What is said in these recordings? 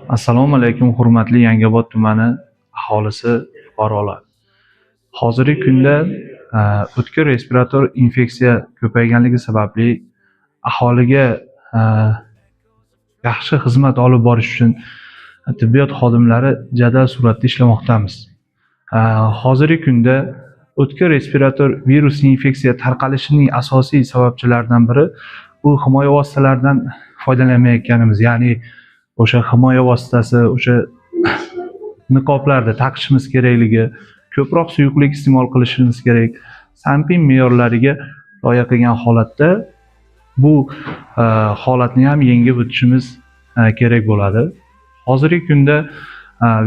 Assalomu alaykum, hurmatli Yangiobod tumani aholisi, fuqarolar. Hozirgi kunda o'tkir respirator infeksiya ko'payganligi sababli aholiga yaxshi xizmat olib borish uchun tibbiyot xodimlari jadal suratda ishlamoqdamiz. Hozirgi kunda o'tkir respirator virusli infeksiya tarqalishining asosiy sababchilaridan biri bu himoya vositalaridan foydalanmayotganimiz, ya'ni o'sha himoya vositasi, o'sha niqoblarda taqishimiz kerakligi, ko'proq suyuqlik iste'mol qilishimiz kerak. Sanpin me'yorlariga rioya qilgan holatda bu holatni ham yengib o'tishimiz kerak bo'ladi. Hozirgi kunda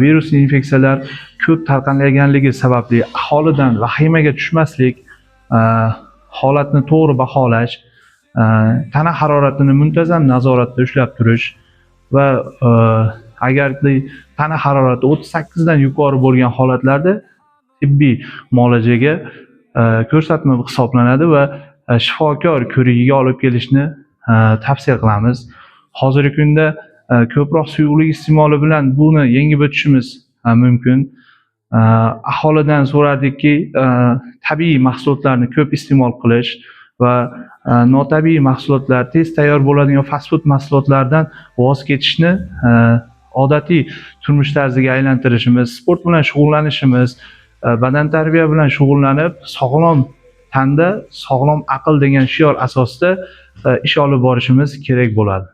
virusli infeksiyalar ko'p tarqalganligi sababli aholidan vahimaga tushmaslik, holatni to'g'ri baholash, tana haroratini muntazam nazoratda ushlab turish va agar tana harorati 38 dan yuqori bo'lgan holatlarda tibbiy muolajaga ko'rsatma hisoblanadi va shifokor ko'rigiga olib kelishni tavsiya qilamiz. Hozirgi kunda ko'proq suyuqlik iste'moli bilan buni yengib o'tishimiz mumkin. Aholidan so'radikki, tabiiy mahsulotlarni ko'p iste'mol qilish va notabiiy mahsulotlar, tez tayyor bo'ladigan fast food mahsulotlaridan voz kechishni odatiy turmush tarziga aylantirishimiz, sport bilan shug'ullanishimiz, badan tarbiya bilan shug'ullanib, sog'lom tanda sog'lom aql degan shior asosida ish olib borishimiz kerak bo'ladi.